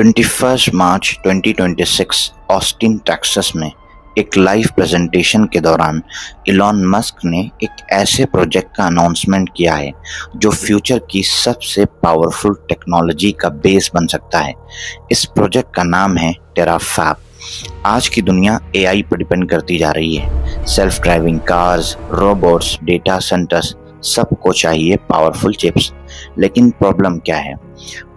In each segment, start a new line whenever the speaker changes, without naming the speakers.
21 मार्च 2026 Austin Texas में एक live presentation के दौरान इलॉन मस्क ने एक ऐसे प्रोजेक्ट का अनाउंसमेंट किया है जो फ्यूचर की सबसे पावरफुल टेक्नोलॉजी का बेस बन सकता है। इस प्रोजेक्ट का नाम है टेराफैब। आज की दुनिया एआई पर डिपेंड करती जा रही है। Self driving cars, robots, data centres, सबको चाहिए पावरफुल चिप्स। लेकिन प्रॉब्लम क्या है?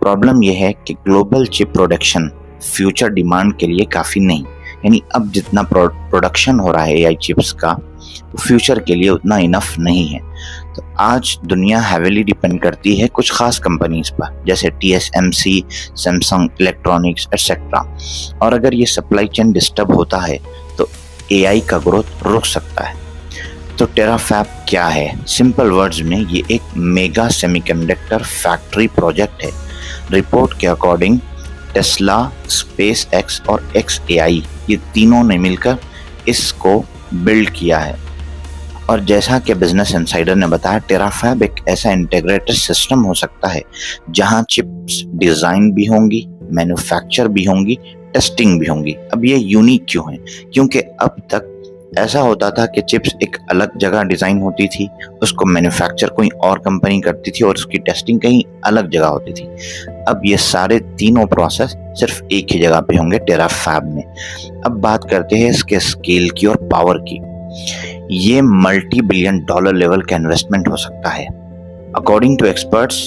प्रॉब्लम यह है कि global chip production future demand के लिए काफ़ी नहीं। यानी अब जितना प्रोडक्शन हो रहा है एआई चिप्स का, फ्यूचर के लिए उतना इनफ नहीं है। तो आज दुनिया हैवीली डिपेंड करती है कुछ खास कंपनीज पर, जैसे TSMC, सैमसंग इलेक्ट्रॉनिक्स एटसेट्रा। और अगर ये सप्लाई चेन डिस्टर्ब होता है तो एआई का ग्रोथ रुक सकता है। तो टेराफैब क्या है? सिंपल वर्ड्स में ये एक मेगा सेमीकंडक्टर फैक्ट्री प्रोजेक्ट है। रिपोर्ट के अकॉर्डिंग टेस्ला, SpaceX और xAI ये तीनों ने मिलकर इसको बिल्ड किया है। और जैसा कि बिजनेस इनसाइडर ने बताया, टेराफैब एक ऐसा इंटीग्रेटेड सिस्टम हो सकता है जहां चिप्स डिजाइन भी होंगी, मैन्युफैक्चर भी होंगी, टेस्टिंग भी होंगी। अब ये यूनिक क्यों है? क्योंकि अब तक ऐसा होता था कि चिप्स एक अलग जगह डिजाइन होती थी, उसको मैन्युफैक्चर कोई और कंपनी करती थी और उसकी टेस्टिंग कहीं अलग जगह होती थी। अब ये सारे तीनों प्रोसेस सिर्फ एक ही जगह पे होंगे, टेराफैब में। अब बात करते हैं इसके स्केल की और पावर की। ये मल्टी बिलियन डॉलर लेवल का इन्वेस्टमेंट हो सकता है। अकॉर्डिंग टू एक्सपर्ट्स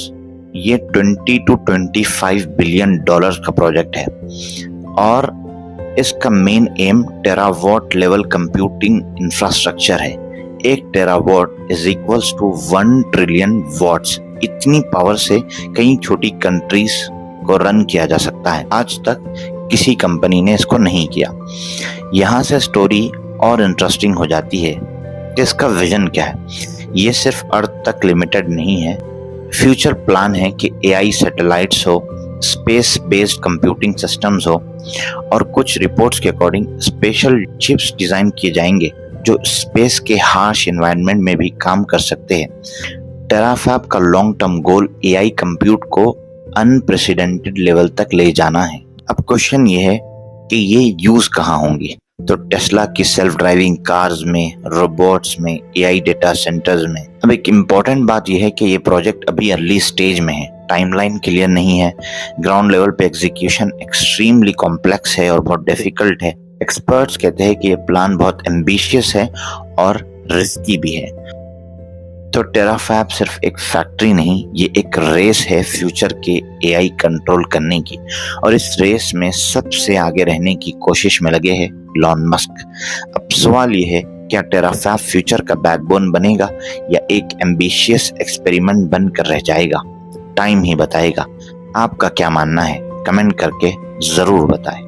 ये 20 to 25 बिलियन डॉलर का प्रोजेक्ट है। और इसका main aim terawatt level computing infrastructure है। 1 terawatt is equals to 1 trillion watts. इतनी पावर से कई छोटी कंट्रीज को रन किया जा सकता है। आज तक किसी कंपनी ने इसको नहीं किया। यहाँ से स्टोरी और इंटरेस्टिंग हो जाती है कि इसका विजन क्या है। ये सिर्फ अर्थ तक लिमिटेड नहीं है। फ्यूचर प्लान है कि एआई सैटेलाइट्स हो, स्पेस बेस्ड कंप्यूटिंग सिस्टम्स हो, और कुछ रिपोर्ट्स के अकॉर्डिंग स्पेशल चिप्स डिजाइन किए जाएंगे जो स्पेस के हार्श एनवायरनमेंट में भी काम कर सकते हैं। टेराफैब का long term goal AI compute को अनप्रेसिडेंटेड लेवल तक ले जाना है। अब क्वेश्चन ये है कि ये यूज कहाँ होंगे? तो टेस्ला की सेल्फ ड्राइविंग कार्स में, रोबोट्स में, एआई डेटा सेंटर्स में। अब एक इम्पॉर्टेंट बात यह है कि ये प्रोजेक्ट अभी अर्ली स्टेज में है, टाइमलाइन क्लियर नहीं है, ग्राउंड लेवल पे एग्जीक्यूशन एक्सट्रीमली कॉम्प्लेक्स है और बहुत डिफिकल्ट है। एक्सपर्ट्स कहते हैं कि ये प्लान बहुत एम्बिशियस है और रिस्की भी है। तो टेराफैब सिर्फ एक फैक्ट्री नहीं, ये एक रेस है फ्यूचर के एआई कंट्रोल करने की। और इस रेस में सबसे आगे रहने की कोशिश में लगे हैं इलॉन मस्क। अब सवाल ये है, क्या टेराफैब फ्यूचर का बैकबोन बनेगा या एक एम्बिशियस एक्सपेरिमेंट बनकर रह जाएगा? टाइम ही बताएगा। आपका क्या मानना है? कमेंट करके जरूर बताएं।